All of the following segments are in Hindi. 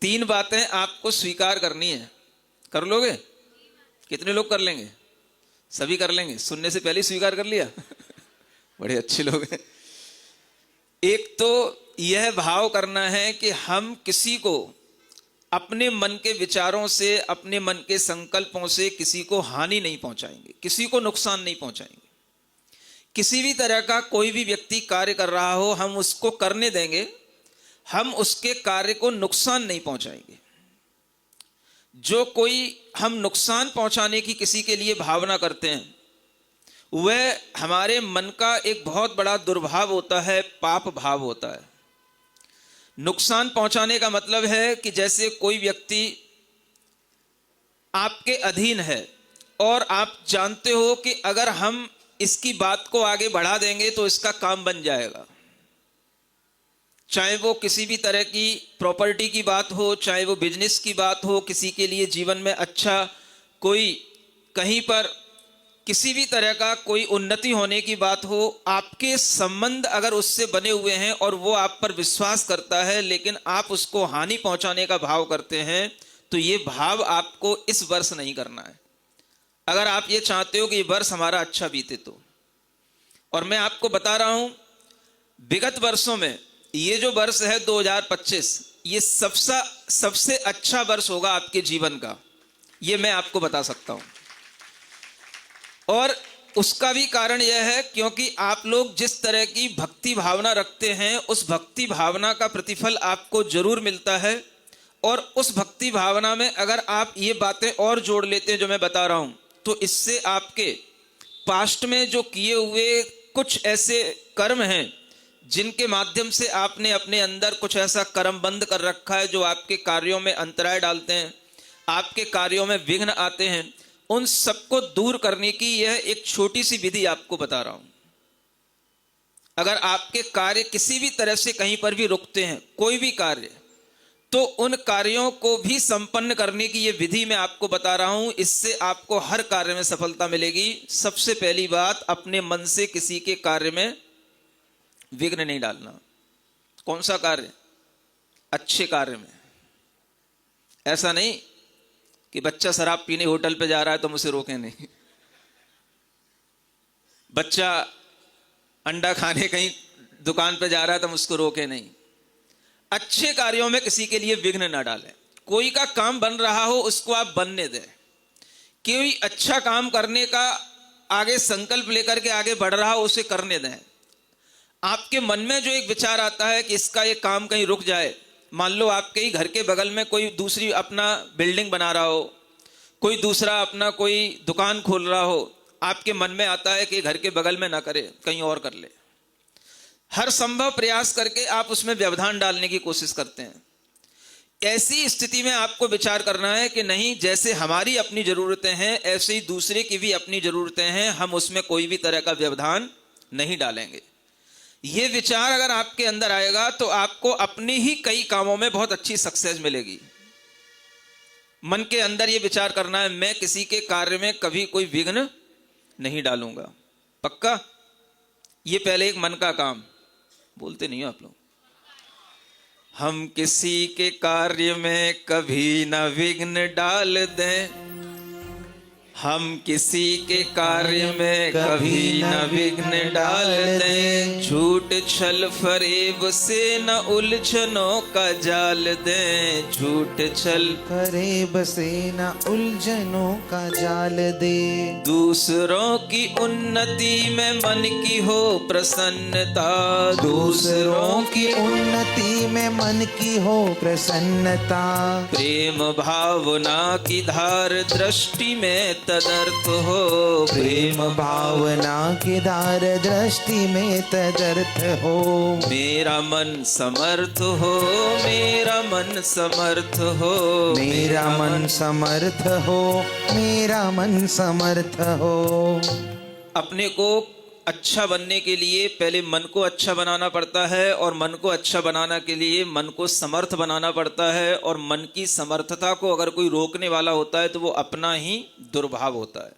3 बातें आपको स्वीकार करनी है। कर लोगे? कितने लोग कर लेंगे? सभी कर लेंगे? सुनने से पहले ही स्वीकार कर लिया? बड़े अच्छे लोग हैं। एक तो यह भाव करना है कि हम किसी को अपने मन के विचारों से, अपने मन के संकल्पों से किसी को हानि नहीं पहुंचाएंगे, किसी को नुकसान नहीं पहुंचाएंगे। किसी भी तरह का कोई भी व्यक्ति कार्य कर रहा हो, हम उसको करने देंगे, हम उसके कार्य को नुकसान नहीं पहुंचाएंगे। जो कोई हम नुकसान पहुंचाने की किसी के लिए भावना करते हैं, वह हमारे मन का एक बहुत बड़ा दुर्भाव होता है, पाप भाव होता है। नुकसान पहुंचाने का मतलब है कि जैसे कोई व्यक्ति आपके अधीन है और आप जानते हो कि अगर हम इसकी बात को आगे बढ़ा देंगे तो इसका काम बन जाएगा। चाहे वो किसी भी तरह की प्रॉपर्टी की बात हो, चाहे वो बिजनेस की बात हो, किसी के लिए जीवन में अच्छा कोई कहीं पर किसी भी तरह का कोई उन्नति होने की बात हो, आपके संबंध अगर उससे बने हुए हैं और वो आप पर विश्वास करता है, लेकिन आप उसको हानि पहुंचाने का भाव करते हैं, तो ये भाव आपको इस वर्ष नहीं करना है। अगर आप ये चाहते हो कि ये वर्ष हमारा अच्छा बीते तो। और मैं आपको बता रहा हूं, विगत वर्षों में ये जो वर्ष है 2025, ये सबसे अच्छा वर्ष होगा आपके जीवन का, ये मैं आपको बता सकता हूं। और उसका भी कारण यह है क्योंकि आप लोग जिस तरह की भक्ति भावना रखते हैं, उस भक्ति भावना का प्रतिफल आपको जरूर मिलता है। और उस भक्ति भावना में अगर आप ये बातें और जोड़ लेते हैं जो मैं बता रहा हूं, तो इससे आपके पास्ट में जो किए हुए कुछ ऐसे कर्म हैं जिनके माध्यम से आपने अपने अंदर कुछ ऐसा कर्म बंद कर रखा है जो आपके कार्यों में अंतराय डालते हैं, आपके कार्यों में विघ्न आते हैं, उन सबको दूर करने की यह एक छोटी सी विधि आपको बता रहा हूं। अगर आपके कार्य किसी भी तरह से कहीं पर भी रुकते हैं, कोई भी कार्य, तो उन कार्यों को भी संपन्न करने की यह विधि मैं आपको बता रहा हूं। इससे आपको हर कार्य में सफलता मिलेगी। सबसे पहली बात, अपने मन से किसी के कार्य में विघ्न नहीं डालना। कौन सा कार्य? अच्छे कार्य में। ऐसा नहीं कि बच्चा शराब पीने होटल पे जा रहा है तो मुझे रोके नहीं, बच्चा अंडा खाने कहीं दुकान पे जा रहा है तो मुझको रोके नहीं। अच्छे कार्यों में किसी के लिए विघ्न ना डालें। कोई का काम बन रहा हो उसको आप बनने दें। कोई अच्छा काम करने का आगे संकल्प लेकर के आगे बढ़ रहा हो उसे करने दें। आपके मन में जो एक विचार आता है कि इसका ये काम कहीं रुक जाए, मान लो आपके ही घर के बगल में कोई दूसरी अपना बिल्डिंग बना रहा हो, कोई दूसरा अपना कोई दुकान खोल रहा हो, आपके मन में आता है कि घर के बगल में ना करे, कहीं और कर ले। हर संभव प्रयास करके आप उसमें व्यवधान डालने की कोशिश करते हैं। ऐसी स्थिति में आपको विचार करना है कि नहीं, जैसे हमारी अपनी जरूरतें हैं ऐसे ही दूसरे की भी अपनी जरूरतें हैं, हम उसमें कोई भी तरह का व्यवधान नहीं डालेंगे। ये विचार अगर आपके अंदर आएगा तो आपको अपने ही कई कामों में बहुत अच्छी सक्सेस मिलेगी। मन के अंदर ये विचार करना है, मैं किसी के कार्य में कभी कोई विघ्न नहीं डालूंगा। पक्का? ये पहले एक मन का काम। बोलते नहीं हो आप लोग। हम किसी के कार्य में कभी न विघ्न डाल दें, हम किसी के कार्य में कभी न विघ्न डाल दें, झूठ छल फरेब से न उलझनों का जाल दें, झूठ छल फरेब से न उलझनों का जाल दे। दूसरों की उन्नति में मन की हो प्रसन्नता, दूसरों की उन्नति में मन की हो प्रसन्नता, प्रेम भावना की धार दृष्टि में तदर्थ हो, प्रेम भावना की धार दृष्टि में तदर्थ हो। मेरा मन समर्थ हो, मेरा मन समर्थ हो, मेरा मन समर्थ हो, मेरा मन समर्थ हो। अपने को अच्छा बनने के लिए पहले मन को अच्छा बनाना पड़ता है, और मन को अच्छा बनाना के लिए मन को समर्थ बनाना पड़ता है। और मन की समर्थता को अगर कोई रोकने वाला होता है तो वो अपना ही दुर्भाव होता है।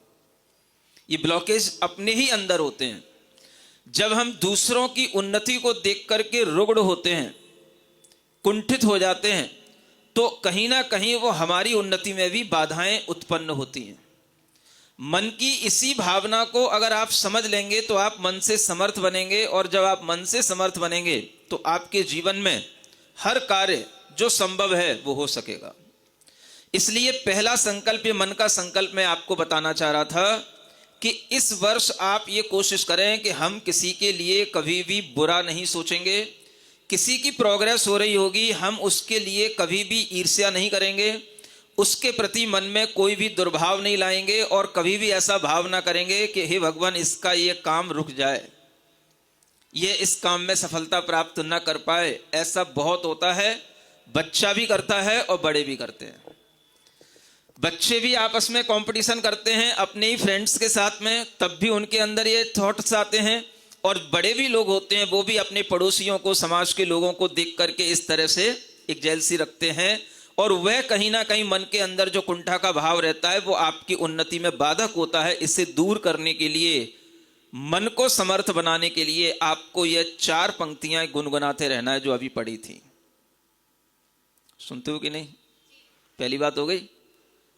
ये ब्लॉकेज अपने ही अंदर होते हैं। जब हम दूसरों की उन्नति को देख करके रुग्ण होते हैं, कुंठित हो जाते हैं, तो कहीं ना कहीं वो हमारी उन्नति में भी बाधाएं उत्पन्न होती हैं। मन की इसी भावना को अगर आप समझ लेंगे तो आप मन से समर्थ बनेंगे, और जब आप मन से समर्थ बनेंगे तो आपके जीवन में हर कार्य जो संभव है वो हो सकेगा। इसलिए पहला संकल्प, ये मन का संकल्प मैं आपको बताना चाह रहा था कि इस वर्ष आप ये कोशिश करें कि हम किसी के लिए कभी भी बुरा नहीं सोचेंगे। किसी की प्रोग्रेस हो रही होगी, हम उसके लिए कभी भी ईर्ष्या नहीं करेंगे, उसके प्रति मन में कोई भी दुर्भाव नहीं लाएंगे, और कभी भी ऐसा भाव ना करेंगे कि हे भगवान इसका ये काम रुक जाए, ये इस काम में सफलता प्राप्त न कर पाए। ऐसा बहुत होता है, बच्चा भी करता है और बड़े भी करते हैं। बच्चे भी आपस में कंपटीशन करते हैं अपने ही फ्रेंड्स के साथ में, तब भी उनके अंदर ये थॉट्स आते हैं। और बड़े भी लोग होते हैं, वो भी अपने पड़ोसियों को, समाज के लोगों को देख करके इस तरह से एक जेलसी रखते हैं, और वह कहीं ना कहीं मन के अंदर जो कुंठा का भाव रहता है वो आपकी उन्नति में बाधक होता है। इससे दूर करने के लिए, मन को समर्थ बनाने के लिए आपको ये 4 पंक्तियां गुनगुनाते रहना है जो अभी पढ़ी थी। सुनते हो कि नहीं? पहली बात हो गई,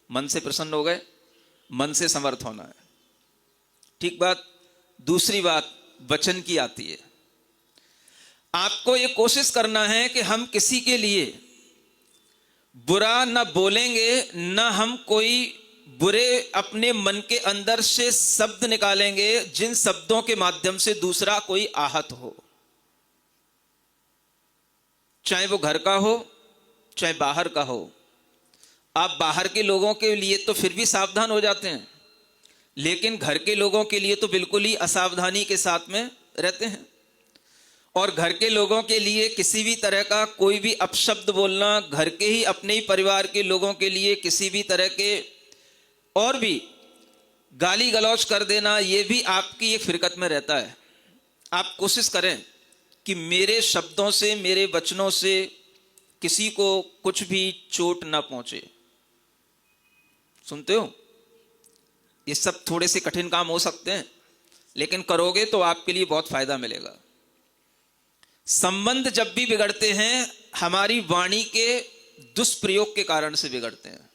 मन से प्रसन्न हो गए, मन से समर्थ होना है, ठीक बात। दूसरी बात वचन की आती है। आपको ये कोशिश करना है कि हम किसी के लिए बुरा न बोलेंगे, न हम कोई बुरे अपने मन के अंदर से शब्द निकालेंगे जिन शब्दों के माध्यम से दूसरा कोई आहत हो, चाहे वो घर का हो चाहे बाहर का हो। आप बाहर के लोगों के लिए तो फिर भी सावधान हो जाते हैं, लेकिन घर के लोगों के लिए तो बिल्कुल ही असावधानी के साथ में रहते हैं। और घर के लोगों के लिए किसी भी तरह का कोई भी अपशब्द बोलना, घर के ही अपने ही परिवार के लोगों के लिए किसी भी तरह के और भी गाली गलौज कर देना, ये भी आपकी एक फिरकत में रहता है। आप कोशिश करें कि मेरे शब्दों से, मेरे वचनों से किसी को कुछ भी चोट ना पहुंचे। सुनते हो? ये सब थोड़े से कठिन काम हो सकते हैं, लेकिन करोगे तो आपके लिए बहुत फायदा मिलेगा। संबंध जब भी बिगड़ते हैं, हमारी वाणी के दुष्प्रयोग के कारण से बिगड़ते हैं,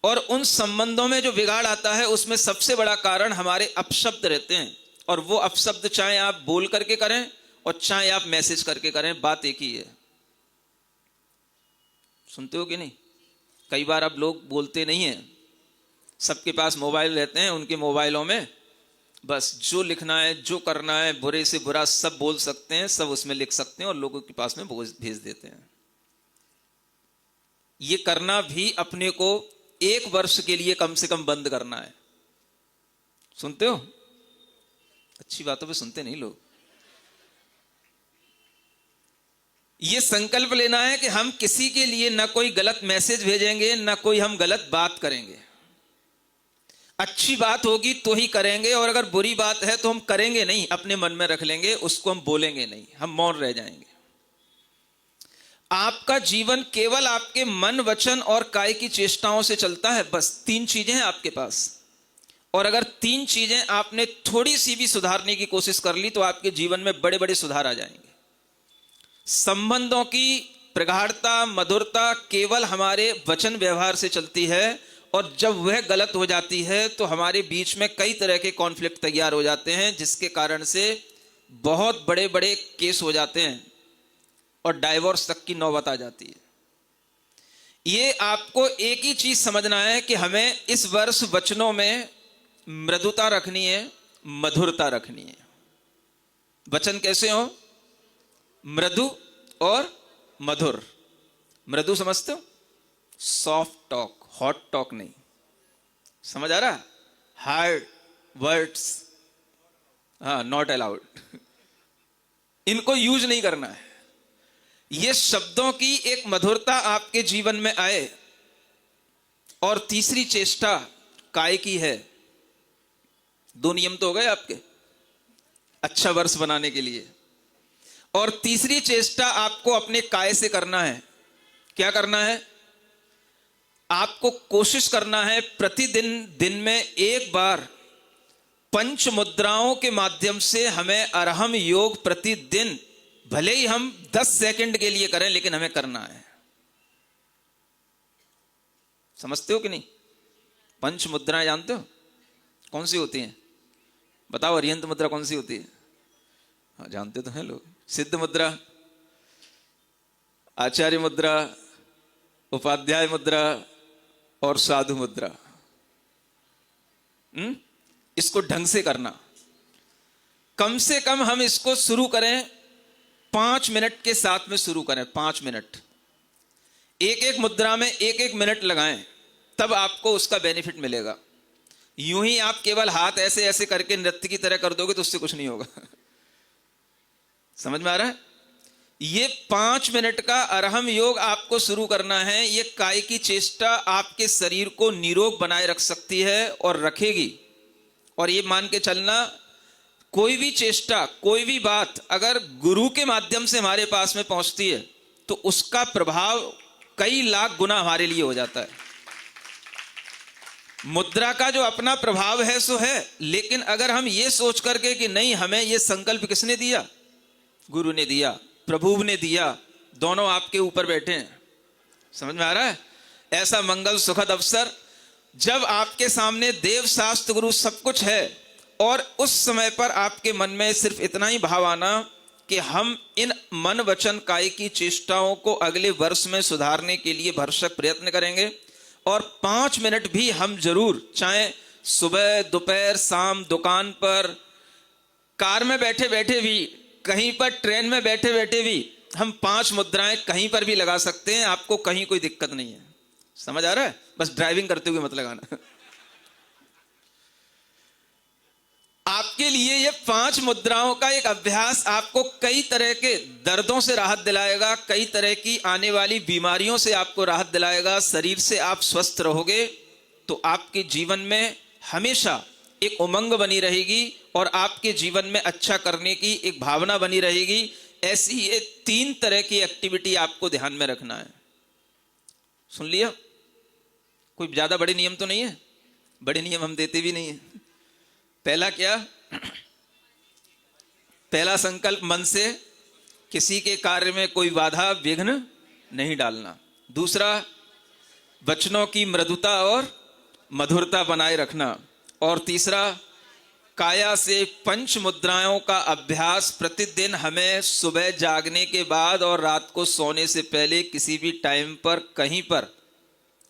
और उन संबंधों में जो बिगाड़ आता है उसमें सबसे बड़ा कारण हमारे अपशब्द रहते हैं। और वो अपशब्द चाहे आप बोल करके करें और चाहे आप मैसेज करके करें, बात एक ही है। सुनते हो कि नहीं? कई बार अब लोग बोलते नहीं हैं, सबके पास मोबाइल रहते हैं, उनके मोबाइलों में बस जो लिखना है, जो करना है, बुरे से बुरा सब बोल सकते हैं, सब उसमें लिख सकते हैं और लोगों के पास में भेज देते हैं। ये करना भी अपने को 1 वर्ष के लिए कम से कम बंद करना है। सुनते हो? अच्छी बातों पे सुनते नहीं लोग। ये संकल्प लेना है कि हम किसी के लिए ना कोई गलत मैसेज भेजेंगे, ना कोई हम गलत बात करेंगे। अच्छी बात होगी तो ही करेंगे, और अगर बुरी बात है तो हम करेंगे नहीं, अपने मन में रख लेंगे, उसको हम बोलेंगे नहीं, हम मौन रह जाएंगे। आपका जीवन केवल आपके मन, वचन और काय की चेष्टाओं से चलता है। बस 3 चीजें हैं आपके पास, और अगर 3 चीजें आपने थोड़ी सी भी सुधारने की कोशिश कर ली तो आपके जीवन में बड़े बड़े सुधार आ जाएंगे। संबंधों की प्रगाढ़ता, मधुरता केवल हमारे वचन व्यवहार से चलती है, और जब वह गलत हो जाती है तो हमारे बीच में कई तरह के कॉन्फ्लिक्ट तैयार हो जाते हैं, जिसके कारण से बहुत बड़े बड़े केस हो जाते हैं और डाइवोर्स तक की नौबत आ जाती है। ये आपको एक ही चीज समझना है कि हमें इस वर्ष वचनों में मृदुता रखनी है, मधुरता रखनी है। वचन कैसे हो? मृदु और मधुर। मृदु समझते हो? सॉफ्ट टॉक, हॉट टॉक नहीं। समझ आ रहा? Hard words not allowed. इनको यूज नहीं करना है। ये शब्दों की एक मधुरता आपके जीवन में आए। और तीसरी चेष्टा काय की है। 2 नियम तो हो गए आपके अच्छा वर्ष बनाने के लिए। और तीसरी चेष्टा आपको अपने काय से करना है। क्या करना है? आपको कोशिश करना है प्रतिदिन दिन में 1 बार पंच मुद्राओं के माध्यम से हमें अरहम योग प्रतिदिन, भले ही हम 10 सेकंड के लिए करें, लेकिन हमें करना है। समझते हो कि नहीं? पंच मुद्राएं जानते हो कौन सी होती हैं? बताओ, अर्यंत मुद्रा कौन सी होती है? हाँ, जानते तो हैं लोग। सिद्ध मुद्रा, आचार्य मुद्रा, उपाध्याय मुद्रा और साधु मुद्रा। इसको ढंग से करना। कम से कम हम इसको शुरू करें 5 मिनट के साथ में शुरू करें। 5 मिनट, एक एक मुद्रा में एक एक मिनट लगाएं, तब आपको उसका बेनिफिट मिलेगा। यूं ही आप केवल हाथ ऐसे ऐसे करके नृत्य की तरह कर दोगे तो उससे कुछ नहीं होगा। समझ में आ रहा है? ये 5 मिनट का अरहम योग आपको शुरू करना है। ये काय की चेष्टा आपके शरीर को निरोग बनाए रख सकती है और रखेगी। और ये मान के चलना, कोई भी चेष्टा, कोई भी बात अगर गुरु के माध्यम से हमारे पास में पहुंचती है तो उसका प्रभाव कई लाख गुना हमारे लिए हो जाता है। मुद्रा का जो अपना प्रभाव है सो है, लेकिन अगर हम ये सोच करके कि नहीं, हमें ये संकल्प किसने दिया? गुरु ने दिया, प्रभु ने दिया, दोनों आपके ऊपर बैठे हैं। समझ में आ रहा है? ऐसा मंगल सुखद अवसर जब आपके सामने देव शास्त्र गुरु सब कुछ है, और उस समय पर आपके मन में सिर्फ इतना ही भाव आना कि हम इन मन वचन काय की चेष्टाओं को अगले वर्ष में सुधारने के लिए भरसक प्रयत्न करेंगे। और 5 मिनट भी हम जरूर, चाहे सुबह, दोपहर, शाम, दुकान पर, कार में बैठे बैठे भी, कहीं पर ट्रेन में बैठे बैठे भी हम 5 मुद्राएं कहीं पर भी लगा सकते हैं। आपको कहीं कोई दिक्कत नहीं है। समझ आ रहा है? बस ड्राइविंग करते हुए मत लगाना। आपके लिए ये 5 मुद्राओं का एक अभ्यास आपको कई तरह के दर्दों से राहत दिलाएगा, कई तरह की आने वाली बीमारियों से आपको राहत दिलाएगा। शरीर से आप स्वस्थ रहोगे तो आपके जीवन में हमेशा एक उमंग बनी रहेगी और आपके जीवन में अच्छा करने की एक भावना बनी रहेगी। ऐसी ये 3 तरह की एक्टिविटी आपको ध्यान में रखना है। सुन लिया? कोई ज्यादा बड़े नियम तो नहीं है, बड़े नियम हम देते भी नहीं है। पहला क्या? पहला संकल्प, मन से किसी के कार्य में कोई बाधा विघ्न नहीं डालना। दूसरा, वचनों की मृदुता और मधुरता बनाए रखना। और तीसरा, काया से 5 मुद्राओं का अभ्यास प्रतिदिन हमें सुबह जागने के बाद और रात को सोने से पहले किसी भी टाइम पर, कहीं पर,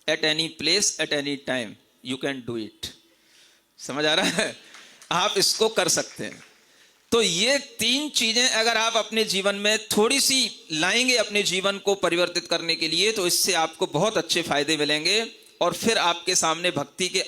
at any place, at any time, you can do it. समझ आ रहा है? आप इसको कर सकते हैं। तो ये 3 चीजें अगर आप अपने जीवन में थोड़ी सी लाएंगे अपने जीवन को परिवर्तित करने के लिए, तो इससे आपको बहुत अच्छे फायदे मिलेंगे। और फिर आपके सामने भक्ति के